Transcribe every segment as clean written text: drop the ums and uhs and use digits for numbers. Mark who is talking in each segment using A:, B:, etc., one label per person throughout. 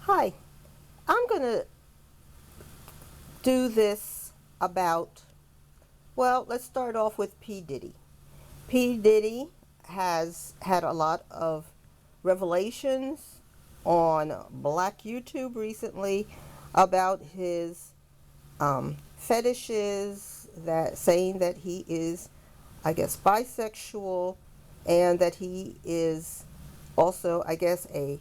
A: Hi, I'm going to do this about, well, let's start off with P. Diddy. P. Diddy has had a lot of revelations on Black YouTube recently about his fetishes, that saying that he is, I guess, bisexual, and that he is also, I guess, a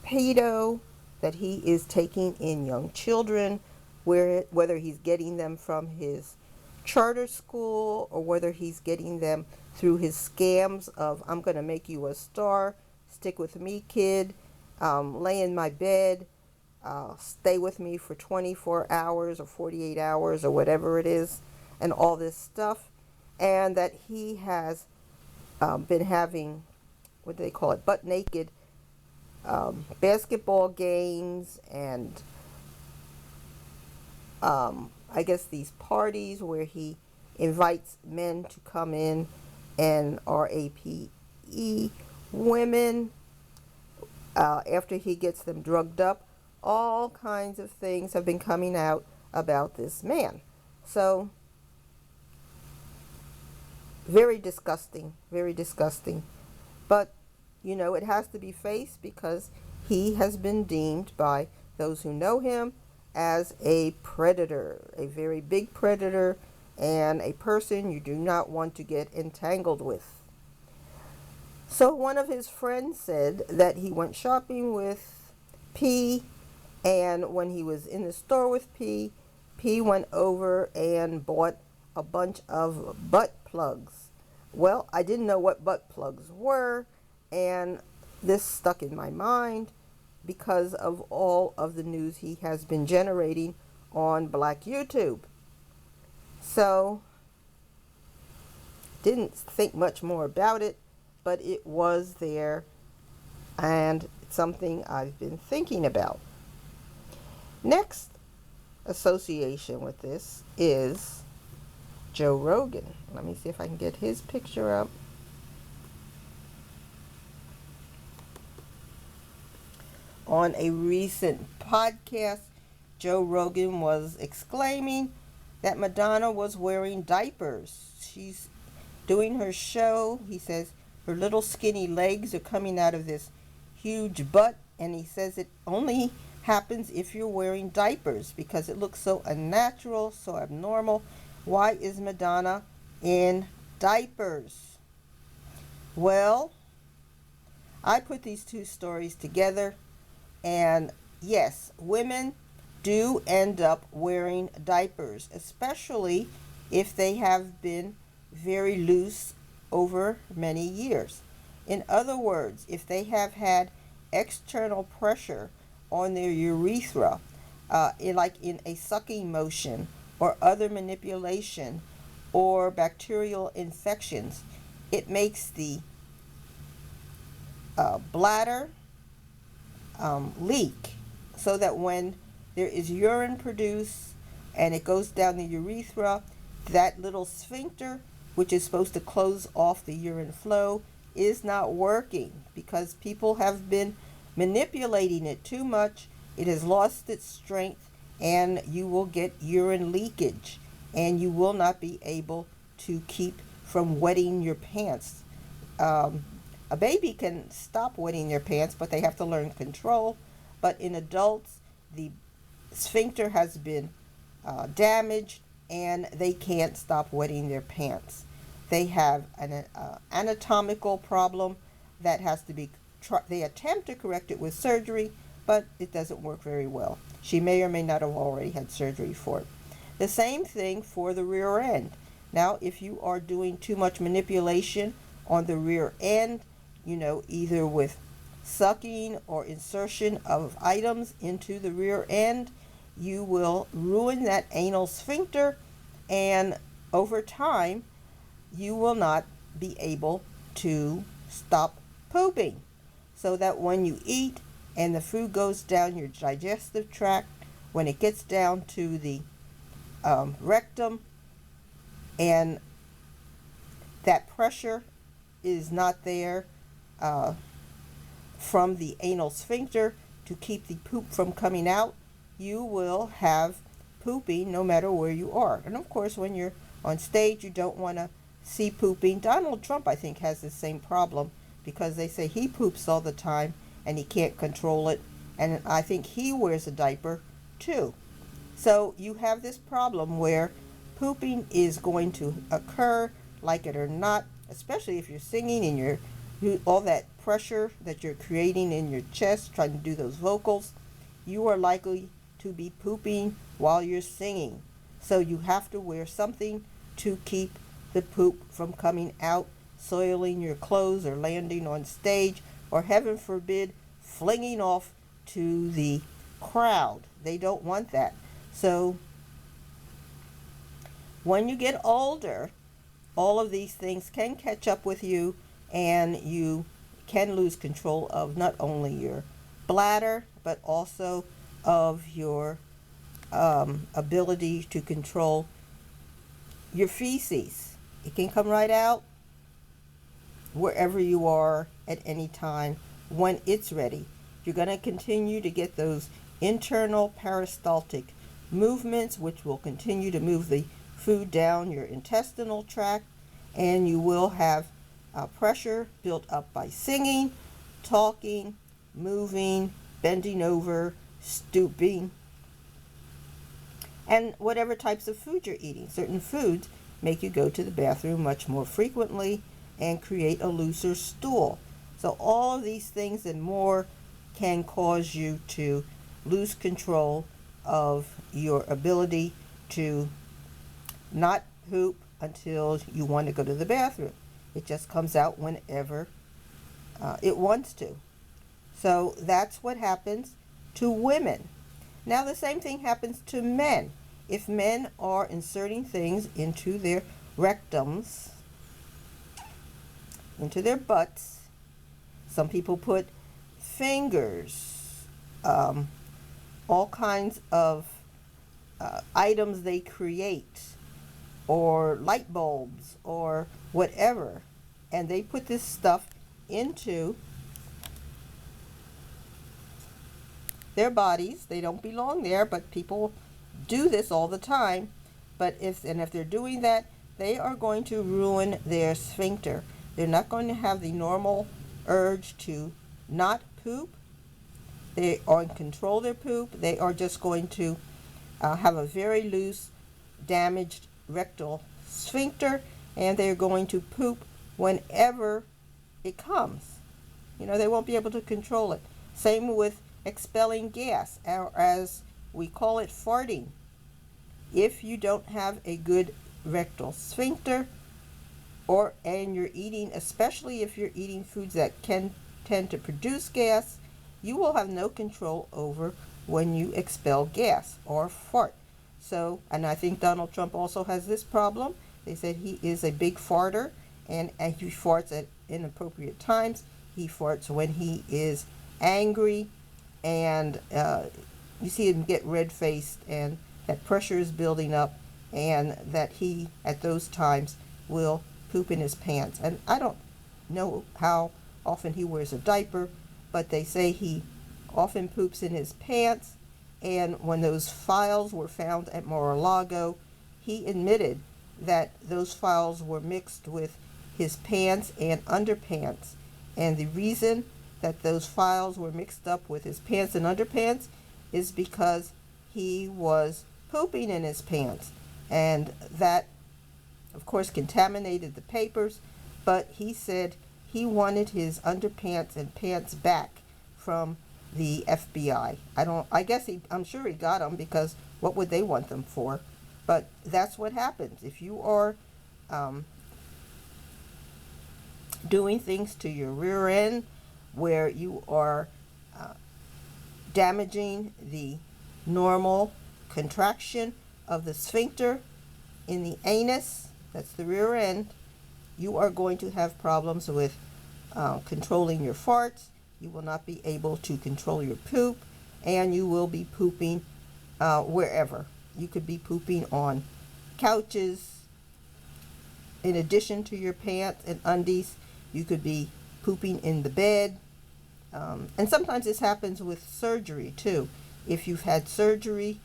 A: pedo, that he is taking in young children, whether he's getting them from his charter school or whether he's getting them through his scams of I'm going to make you a star, stick with me, kid, lay in my bed, stay with me for 24 hours or 48 hours or whatever it is, and all this stuff. And that he has been having, what do they call it, butt naked basketball games and I guess these parties where he invites men to come in and RAPE women after he gets them drugged up. All kinds of things have been coming out about this man. So, very disgusting, very disgusting. But, it has to be faced because he has been deemed by those who know him as a predator, a very big predator, and a person you do not want to get entangled with. So one of his friends said that he went shopping with P, and when he was in the store with P, P went over and bought a bunch of butt plugs. Well, I didn't know what butt plugs were, and this stuck in my mind because of all of the news he has been generating on Black YouTube. So, didn't think much more about it, but it was there and it's something I've been thinking about. Next association with this is Joe Rogan. Let me see if I can get his picture up. On a recent podcast, Joe Rogan was exclaiming that Madonna was wearing diapers. She's doing her show. He says her little skinny legs are coming out of this huge butt, and he says it only happens if you're wearing diapers because it looks so unnatural, so abnormal. Why is Madonna in diapers? Well, I put these two stories together, and yes, women do end up wearing diapers, especially if they have been very loose over many years. In other words, if they have had external pressure on their urethra, like in a sucking motion or other manipulation or bacterial infections, it makes the bladder leak, so that when there is urine produced and it goes down the urethra, that little sphincter, which is supposed to close off the urine flow, is not working because people have been manipulating it too much. It has lost its strength, and you will get urine leakage, and you will not be able to keep from wetting your pants. A baby can stop wetting their pants, but they have to learn control. But in adults, the sphincter has been damaged, and they can't stop wetting their pants. They have an anatomical problem that has to be, they attempt to correct it with surgery, but it doesn't work very well. She may or may not have already had surgery for it. The same thing for the rear end. Now, if you are doing too much manipulation on the rear end, either with sucking or insertion of items into the rear end, you will ruin that anal sphincter, and over time, you will not be able to stop pooping. So that when you eat and the food goes down your digestive tract, when it gets down to the rectum, and that pressure is not there from the anal sphincter to keep the poop from coming out, you will have pooping no matter where you are. And of course, when you're on stage, you don't want to see pooping. Donald Trump, I think, has the same problem because they say he poops all the time and he can't control it. And I think he wears a diaper too. So you have this problem where pooping is going to occur, like it or not, especially if you're singing and all that pressure that you're creating in your chest trying to do those vocals. You are likely to be pooping while you're singing. So you have to wear something to keep the poop from coming out, soiling your clothes or landing on stage, or heaven forbid, flinging off to the crowd. They don't want that. So when you get older, all of these things can catch up with you, and you can lose control of not only your bladder, but also of your ability to control your feces. It can come right out wherever you are at any time when it's ready. You're going to continue to get those internal peristaltic movements, which will continue to move the food down your intestinal tract, and you will have pressure built up by singing, talking, moving, bending over, stooping, and whatever types of food you're eating. Certain foods make you go to the bathroom much more frequently and create a looser stool. So all of these things and more can cause you to lose control of your ability to not poop until you want to go to the bathroom. It just comes out whenever it wants to. So that's what happens to women. Now the same thing happens to men. If men are inserting things into their rectums, into their butts, some people put fingers, all kinds of items they create, or light bulbs, or whatever, and they put this stuff into their bodies. They don't belong there, but people do this all the time. But if they're doing that, they are going to ruin their sphincter. They're not going to have the normal urge to not poop. They are in control of their poop. They are just going to have a very loose, damaged rectal sphincter, and they're going to poop whenever it comes. They won't be able to control it. Same with expelling gas, or as we call it, farting. If you don't have a good rectal sphincter, and you're eating, especially if you're eating foods that can tend to produce gas, you will have no control over when you expel gas or fart. So, and I think Donald Trump also has this problem. They said he is a big farter, and he farts at inappropriate times. He farts when he is angry, and you see him get red-faced, and that pressure is building up, and that he, at those times, will poop in his pants. And I don't know how often he wears a diaper, but they say he often poops in his pants. And when those files were found at Mar-a-Lago, he admitted that those files were mixed with his pants and underpants. And the reason that those files were mixed up with his pants and underpants is because he was pooping in his pants. And that, of course, contaminated the papers. But he said he wanted his underpants and pants back from the FBI. I'm sure he got them, because what would they want them for? But that's what happens. If you are doing things to your rear end where you are damaging the normal contraction of the sphincter in the anus, that's the rear end, you are going to have problems with controlling your farts. You will not be able to control your poop, and you will be pooping wherever. You could be pooping on couches. In addition to your pants and undies, you could be pooping in the bed. And sometimes this happens with surgery too. If you've had surgery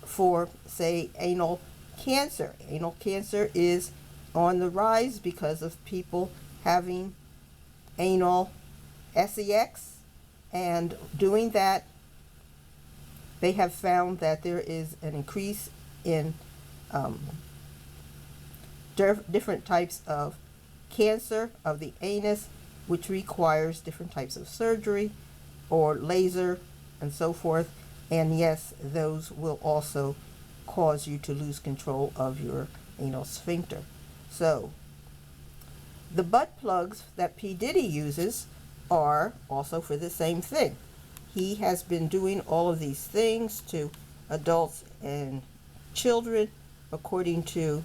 A: for, say, anal cancer is on the rise because of people having anal sex, and doing that, they have found that there is an increase in different types of cancer of the anus, which requires different types of surgery or laser and so forth. And yes, those will also cause you to lose control of your anal sphincter. So the butt plugs that P. Diddy uses are also for the same thing. He has been doing all of these things to adults and children according to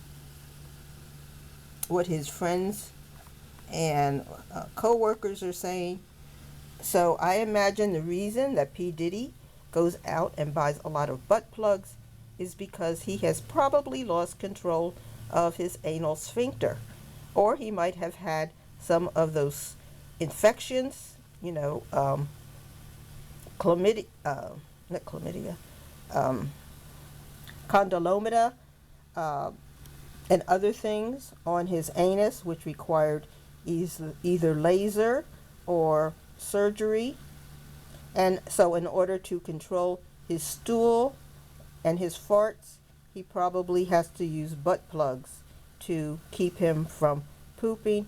A: what his friends and co-workers are saying. So I imagine the reason that P. Diddy goes out and buys a lot of butt plugs is because he has probably lost control of his anal sphincter. Or he might have had some of those infections, chlamydia, not chlamydia, condylomata, and other things on his anus, which required either laser or surgery. And so in order to control his stool and his farts, he probably has to use butt plugs to keep him from pooping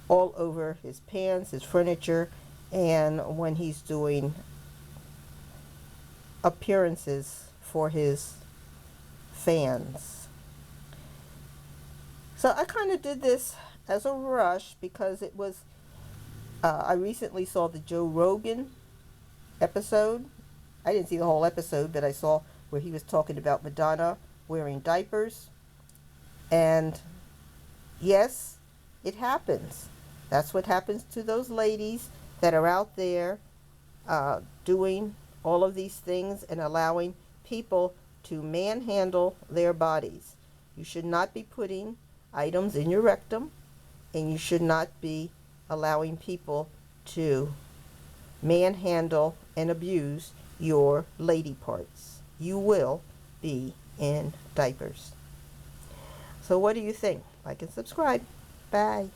A: all over his pants, his furniture, and when he's doing appearances for his fans. So I kind of did this as a rush because it was, I recently saw the Joe Rogan episode. I didn't see the whole episode, but I saw where he was talking about Madonna wearing diapers. And yes, it happens. That's what happens to those ladies that are out there doing all of these things and allowing people to manhandle their bodies. You should not be putting items in your rectum, and you should not be allowing people to manhandle and abuse your lady parts. You will be in diapers. So what do you think? Like and subscribe. Bye.